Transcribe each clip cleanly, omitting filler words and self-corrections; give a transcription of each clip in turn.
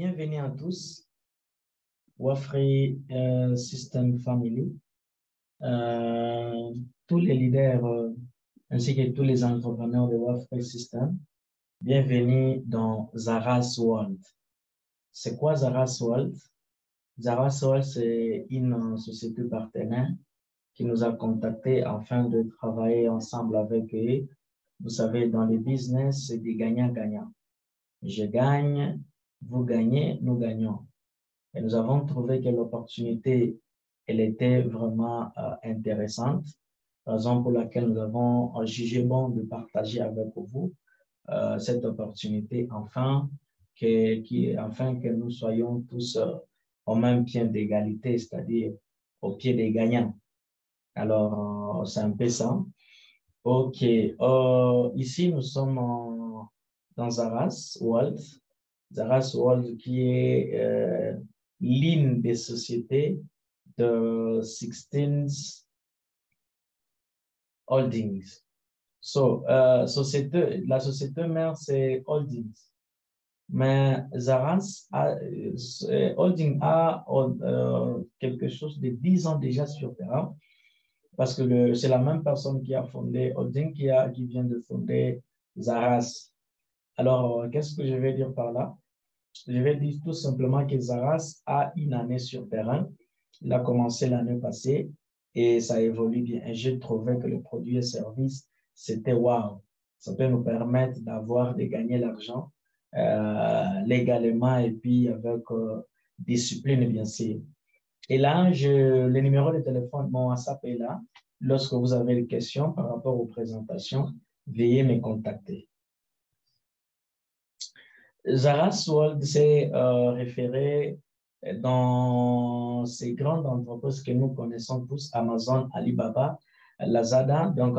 Bienvenue à tous, Wafri System Family. Tous les leaders ainsi que tous les entrepreneurs de Wafri System, bienvenue dans Zara's World. C'est quoi Zara's World? Zara's World, c'est une société partenaire qui nous a contactés afin de travailler ensemble avec eux. Vous savez, dans le business, c'est des gagnants-gagnants. Je gagne, vous gagnez, nous gagnons. Et nous avons trouvé que l'opportunité, elle était vraiment intéressante, raison pour laquelle nous avons jugé bon de partager avec vous cette opportunité, afin que nous soyons tous au même pied d'égalité, c'est-à-dire au pied des gagnants. Alors, c'est un peu ça. OK. Ici, nous sommes dans Zara's World. Zara's World qui est l'une des sociétés de 16 Holdings. La société mère, c'est Holdings. Mais Zara's Holding a quelque chose de 10 ans déjà sur terrain, parce que c'est la même personne qui a fondé Holding qui vient de fonder Zara's. Alors, qu'est-ce que je vais dire par là? Je vais dire tout simplement que Zara's a une année sur terrain. Il a commencé l'année passée et ça évolue bien. Et j'ai trouvé que le produit et service, c'était wow. Ça peut nous permettre de gagner l'argent légalement et puis avec discipline, bien sûr. Et là, le numéro de téléphone, mon WhatsApp est là. Lorsque vous avez des questions par rapport aux présentations, veuillez me contacter. Zara's World s'est référé dans ces grandes entreprises que nous connaissons tous, Amazon, Alibaba, Lazada, donc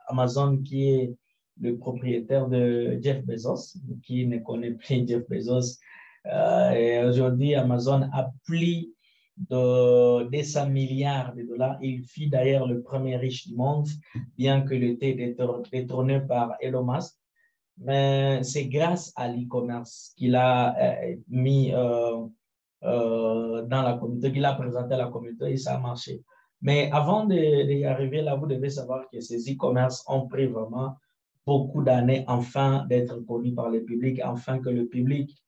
Amazon qui est le propriétaire de Jeff Bezos, qui ne connaît plus Jeff Bezos. Et aujourd'hui, Amazon a plus de 200 milliards de dollars. Il fut d'ailleurs le premier riche du monde, bien que il était détrôné par Elon Musk. Mais c'est grâce à l'e-commerce qu'il a mis dans la communauté, qu'il a présenté à la communauté et ça a marché. Mais avant d'y arriver là, vous devez savoir que ces e-commerce ont pris vraiment beaucoup d'années afin d'être connus par le public, afin que le public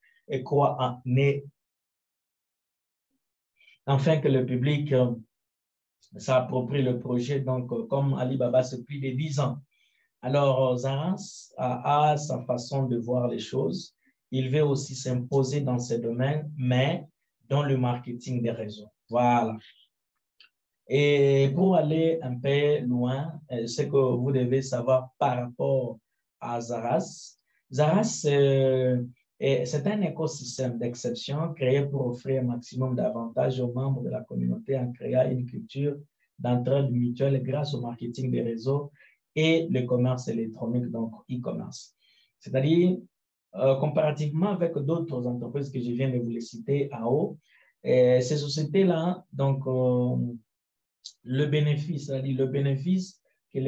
croit en eux, afin que le public s'approprie le projet. Donc, comme Alibaba, c'est plus de 10 ans. Alors, Zara's a sa façon de voir les choses. Il veut aussi s'imposer dans ce domaine, mais dans le marketing des réseaux. Voilà. Et pour aller un peu loin, ce que vous devez savoir par rapport à Zara's. Zara's, c'est un écosystème d'exception créé pour offrir un maximum d'avantages aux membres de la communauté en créant une culture d'entraide mutuelle grâce au marketing des réseaux et le commerce électronique, donc e-commerce. C'est-à-dire, comparativement avec d'autres entreprises que je viens de vous les citer en haut, ces sociétés-là, donc, le bénéfice, c'est-à-dire le bénéfice que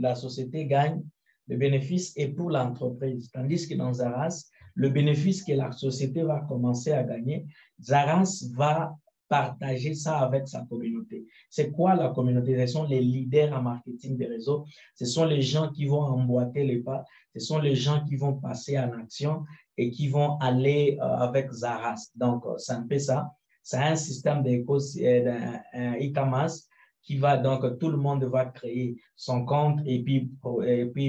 la société gagne, le bénéfice est pour l'entreprise. Tandis que dans Zara's, le bénéfice que la société va commencer à gagner, Zara's va partager ça avec sa communauté. C'est quoi la communauté? Ce sont les leaders en marketing des réseaux. Ce sont les gens qui vont emboîter les pas. Ce sont les gens qui vont passer en action et qui vont aller avec Zara's. Donc, c'est un peu ça. C'est un système d'e-commerce qui va donc, tout le monde va créer son compte et puis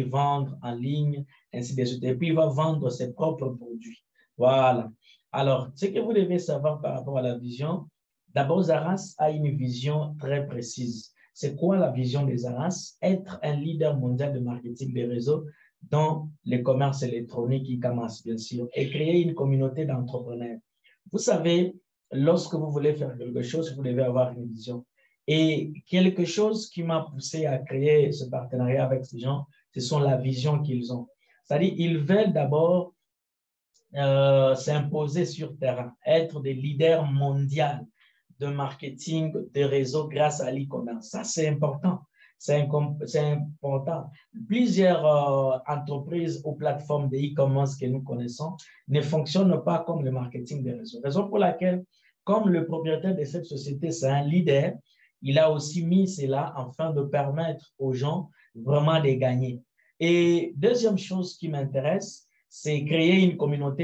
vendre en ligne, ainsi de suite. Et puis, il va vendre ses propres produits. Voilà. Alors, ce que vous devez savoir par rapport à la vision, d'abord, Zara's a une vision très précise. C'est quoi la vision de Zara's? Être un leader mondial de marketing des réseaux dans le commerce électronique e-commerce, bien sûr, et créer une communauté d'entrepreneurs. Vous savez, lorsque vous voulez faire quelque chose, vous devez avoir une vision. Et quelque chose qui m'a poussé à créer ce partenariat avec ces gens, ce sont la vision qu'ils ont. C'est-à-dire, ils veulent d'abord s'imposer sur terrain, être des leaders mondiaux de marketing, de réseau grâce à l'e-commerce. Ça, c'est important. c'est important. Plusieurs entreprises ou plateformes de e-commerce que nous connaissons ne fonctionnent pas comme le marketing des réseaux. Raison pour laquelle, comme le propriétaire de cette société, c'est un leader, il a aussi mis cela afin de permettre aux gens vraiment de gagner. Et deuxième chose qui m'intéresse, c'est créer une communauté,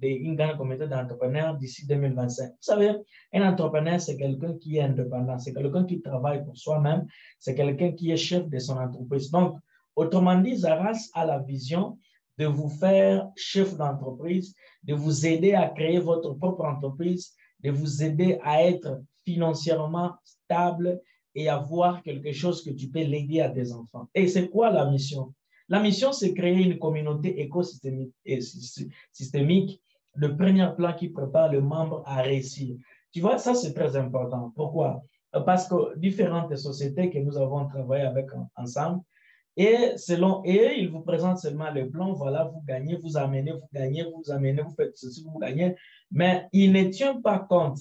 une grande communauté d'entrepreneurs d'ici 2025. Vous savez, un entrepreneur, c'est quelqu'un qui est indépendant, c'est quelqu'un qui travaille pour soi-même, c'est quelqu'un qui est chef de son entreprise. Donc, autrement dit, Zaras a la vision de vous faire chef d'entreprise, de vous aider à créer votre propre entreprise, de vous aider à être financièrement stable et avoir quelque chose que tu peux léguer à tes enfants. Et c'est quoi la mission? La mission, c'est créer une communauté écosystémique de premier plan qui prépare le membre à réussir. Tu vois, ça, c'est très important. Pourquoi? Parce que différentes sociétés que nous avons travaillé avec ensemble, et ils vous présentent seulement le plan, voilà, vous gagnez, vous amenez, vous gagnez, vous amenez, vous faites ceci, vous gagnez, mais ils ne tiennent pas compte,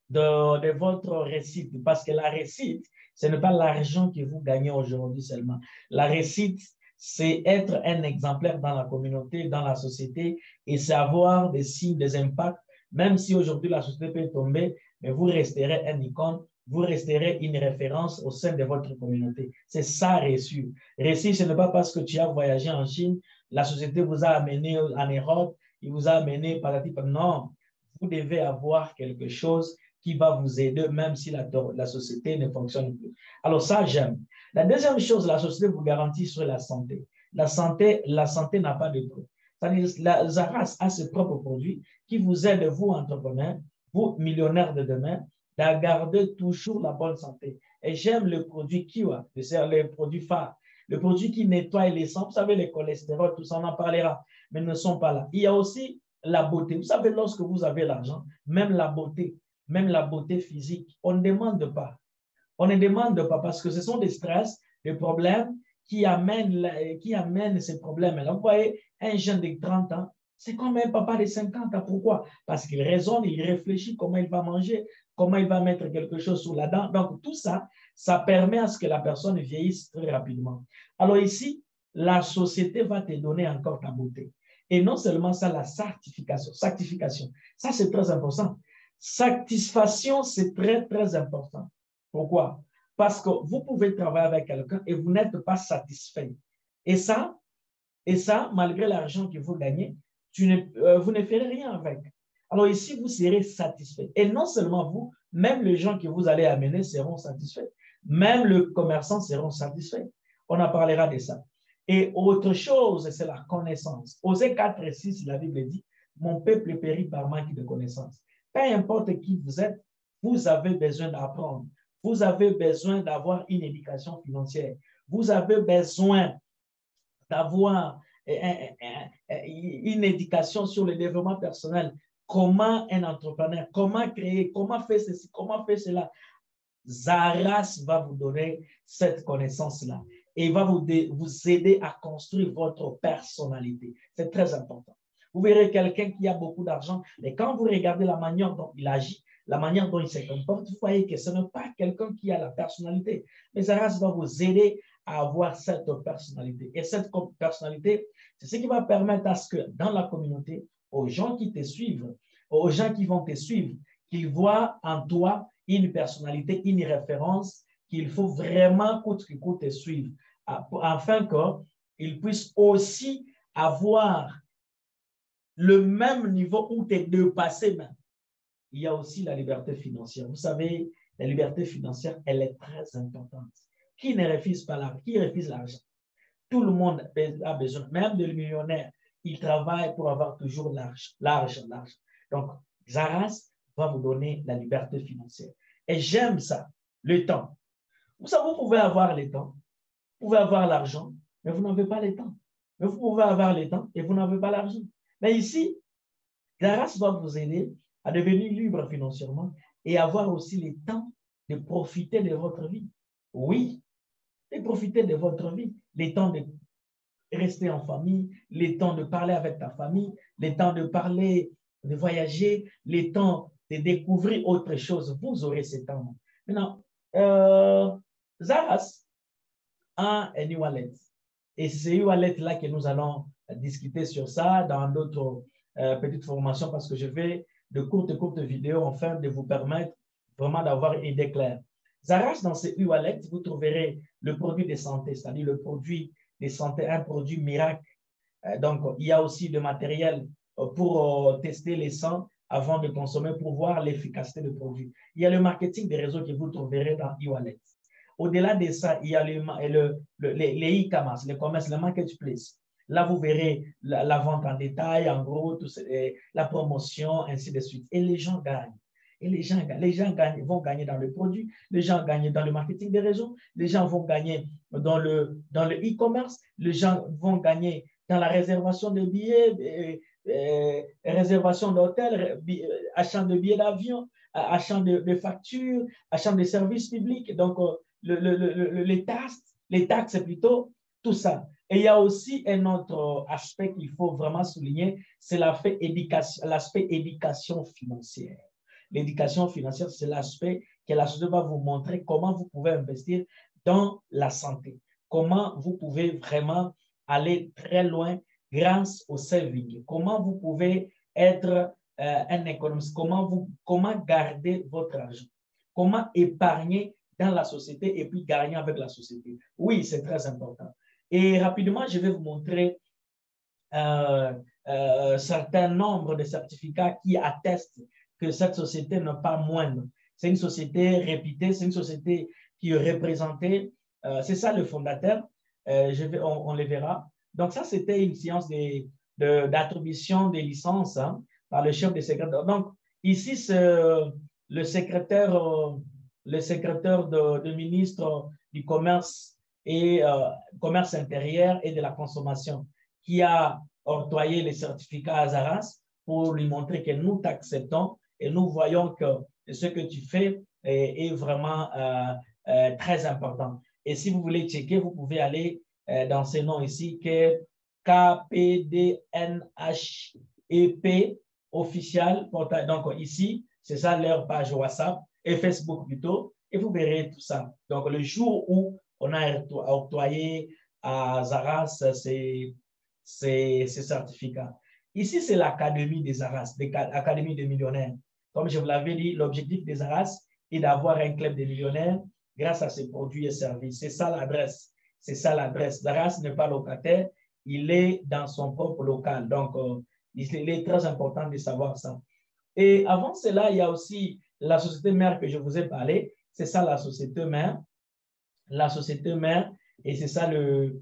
de votre réussite, parce que la réussite, ce n'est pas l'argent que vous gagnez aujourd'hui seulement. La réussite, c'est être un exemplaire dans la communauté, dans la société, et savoir des signes, des impacts, même si aujourd'hui la société peut tomber, mais vous resterez un icône, vous resterez une référence au sein de votre communauté. C'est ça, réussir. Réussir, ce n'est pas parce que tu as voyagé en Chine, la société vous a amené en Europe, il vous a amené par la non, vous devez avoir quelque chose qui va vous aider, même si la société ne fonctionne plus. Alors ça, j'aime. La deuxième chose, la société vous garantit sur la santé. La santé n'a pas de prix. La Zaras a ses propres produits qui vous aident, vous, entrepreneurs, vous, millionnaires de demain, à garder toujours la bonne santé. Et j'aime le produit Kiwa, c'est le produit phare, le produit qui nettoie les sangs. Vous savez, les cholestérol, tout ça, on en parlera, mais ne sont pas là. Il y a aussi la beauté. Vous savez, lorsque vous avez l'argent, même la beauté physique, on ne demande pas. On ne demande pas parce que ce sont des stress, des problèmes qui amènent ces problèmes-là. Vous voyez, un jeune de 30 ans, c'est comme un papa de 50 ans. Pourquoi? Parce qu'il raisonne, il réfléchit comment il va manger, comment il va mettre quelque chose sous la dent. Donc, tout ça, ça permet à ce que la personne vieillisse très rapidement. Alors ici, la société va te donner encore ta beauté. Et non seulement ça, la certification. Ça, c'est très important. Satisfaction, c'est très, très important. Pourquoi? Parce que vous pouvez travailler avec quelqu'un et vous n'êtes pas satisfait. Et ça, malgré l'argent que vous gagnez, vous ne ferez rien avec. Alors ici, vous serez satisfait. Et non seulement vous, même les gens que vous allez amener seront satisfaits. Même les commerçants seront satisfaits. On en parlera de ça. Et autre chose, c'est la connaissance. Osée 4 et 6, la Bible dit, mon peuple périt par manque de connaissance. Peu importe qui vous êtes, vous avez besoin d'apprendre. Vous avez besoin d'avoir une éducation financière. Vous avez besoin d'avoir une éducation sur le développement personnel. Comment un entrepreneur, comment créer, comment faire ceci, comment faire cela. Zaras va vous donner cette connaissance-là et va vous aider à construire votre personnalité. C'est très important. Vous verrez quelqu'un qui a beaucoup d'argent, mais quand vous regardez la manière dont il agit, la manière dont il se comporte, vous voyez que ce n'est pas quelqu'un qui a la personnalité. Mais Zaras va vous aider à avoir cette personnalité. Et cette personnalité, c'est ce qui va permettre à ce que dans la communauté, aux gens qui te suivent, aux gens qui vont te suivre, qu'ils voient en toi une personnalité, une référence qu'il faut vraiment coûte que coûte te suivre, afin qu'ils puissent aussi avoir le même niveau où tu es dépassé même. Il y a aussi la liberté financière. Vous savez, la liberté financière, elle est très importante. Qui ne refuse pas l'argent? Qui refuse l'argent? Tout le monde a besoin, même de millionnaires. Ils travaillent pour avoir toujours l'argent. Donc, Zaras va vous donner la liberté financière. Et j'aime ça, le temps. Vous savez, vous pouvez avoir le temps, vous pouvez avoir l'argent, mais vous n'avez pas le temps. Mais vous pouvez avoir le temps et vous n'avez pas l'argent. Mais ici, Zaras va vous aider à devenir libre financièrement et avoir aussi le temps de profiter de votre vie. Oui, de profiter de votre vie. Le temps de rester en famille, le temps de parler avec ta famille, le temps de parler, de voyager, le temps de découvrir autre chose. Vous aurez ce temps. Maintenant, Zaras a un e-wallet. Et c'est ce e-wallet-là que nous allons discuter sur ça dans d'autres petites formations parce que je vais de courtes vidéos afin de vous permettre vraiment d'avoir une idée claire. Zaras, dans ce e-wallet, vous trouverez le produit de santé, c'est-à-dire le produit de santé, un produit miracle. Donc, il y a aussi le matériel pour tester les sangs avant de consommer pour voir l'efficacité du produit. Il y a le marketing des réseaux que vous trouverez dans e-wallet. Au-delà de ça, il y a les e-commerce, le commerce, le marketplace. Là, vous verrez la vente en détail, en gros, la promotion, ainsi de suite. Et les gens gagnent. Et les gens vont gagner dans le produit, les gens gagnent dans le marketing des réseaux, les gens vont gagner dans le e-commerce, les gens vont gagner dans la réservation de billets, réservation d'hôtels, achat de billets d'avion, achat de factures, achat de services publics. Donc, les taxes plutôt, tout ça. Et il y a aussi un autre aspect qu'il faut vraiment souligner, c'est l'aspect éducation financière. L'éducation financière, c'est l'aspect que la société va vous montrer comment vous pouvez investir dans la santé, comment vous pouvez vraiment aller très loin grâce au saving, comment vous pouvez être un économiste, comment garder votre argent, comment épargner dans la société et puis gagner avec la société. Oui, c'est très important. Et rapidement, je vais vous montrer certain nombre de certificats qui attestent que cette société n'est pas moindre. C'est une société réputée, c'est une société qui est représentée. C'est ça le fondateur. On le verra. Donc ça, c'était une séance d'attribution des licences par le chef de secrétaire. Donc ici, c'est le secrétaire de ministre du commerce et commerce intérieur et de la consommation qui a octroyé les certificats à Zaras pour lui montrer que nous t'acceptons et nous voyons que ce que tu fais est vraiment très important. Et si vous voulez checker, vous pouvez aller dans ce nom ici, qui est KPDNHEP officiel. Donc ici, c'est ça leur page WhatsApp et Facebook plutôt, et vous verrez tout ça. Donc le jour où on a octroyé à Zaras ces certificats. Ici, c'est l'Académie des Zaras, l'Académie des millionnaires. Comme je vous l'avais dit, l'objectif des Zaras est d'avoir un club de millionnaires grâce à ses produits et services. C'est ça l'adresse. C'est ça l'adresse. Zaras n'est pas locataire, il est dans son propre local. Donc, il est très important de savoir ça. Et avant cela, il y a aussi la société mère que je vous ai parlé. C'est ça la société mère. La société mère, et c'est ça le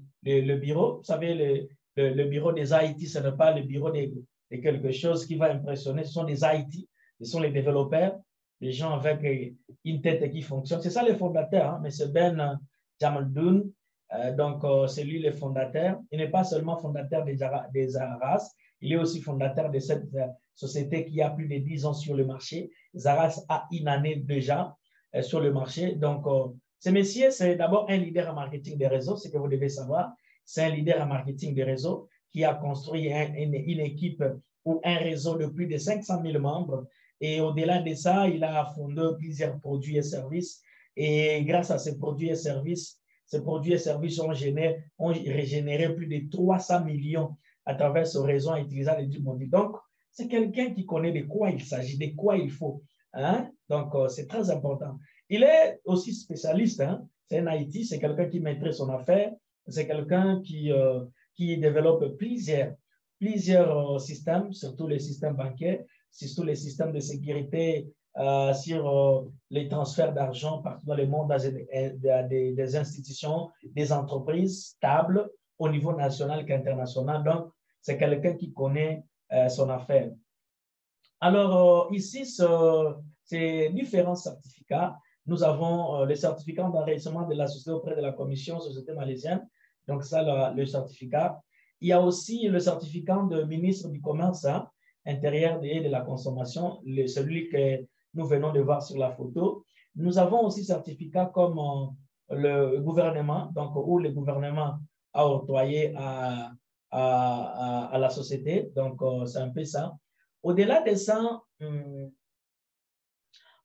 bureau. Vous savez, le bureau des IT, ce n'est pas le bureau de quelque chose qui va impressionner. Ce sont des IT, ce sont les développeurs, les gens avec une tête qui fonctionne. C'est ça le fondateur, hein, M. Ben Jamaldoun. Donc, c'est lui le fondateur. Il n'est pas seulement fondateur des Zaras, il est aussi fondateur de cette société qui a plus de 10 ans sur le marché. Zaras a une année déjà sur le marché. Donc, ce monsieur, c'est d'abord un leader en marketing des réseaux, ce que vous devez savoir. C'est un leader en marketing des réseaux qui a construit une équipe ou un réseau de plus de 500 000 membres. Et au-delà de ça, il a fondé plusieurs produits et services. Et grâce à ces produits et services ont régénéré plus de 300 millions à travers ce réseau en utilisant les mobiles. Donc, c'est quelqu'un qui connaît de quoi il s'agit, de quoi il faut. Hein? Donc, c'est très important. Il est aussi spécialiste. Hein? C'est un IT, c'est quelqu'un qui maîtrise son affaire. C'est quelqu'un qui développe plusieurs systèmes, surtout les systèmes bancaires, surtout les systèmes de sécurité sur les transferts d'argent partout dans le monde, dans des institutions, des entreprises stables au niveau national qu'international. Donc, c'est quelqu'un qui connaît son affaire. Alors, ici, c'est différents certificats. Nous avons le certificat d'enregistrement de la société auprès de la commission société malaisienne. Donc, ça, le certificat. Il y a aussi le certificat de ministre du Commerce intérieur et de la consommation, celui que nous venons de voir sur la photo. Nous avons aussi certificat comme le gouvernement, donc où le gouvernement a octroyé à la société. Donc, c'est un peu ça. Au-delà de ça,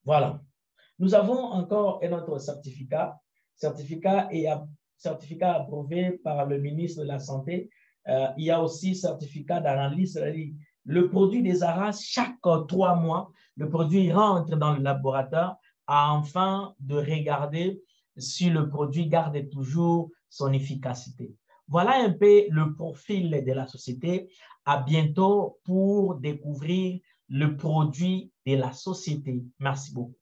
voilà. Nous avons encore un autre certificat. certificat approuvé par le ministre de la Santé. Il y a aussi certificat d'analyse, c'est-à-dire le produit des ARAS, chaque 3 mois, le produit rentre dans le laboratoire afin de regarder si le produit garde toujours son efficacité. Voilà un peu le profil de la société. À bientôt pour découvrir le produit de la société. Merci beaucoup.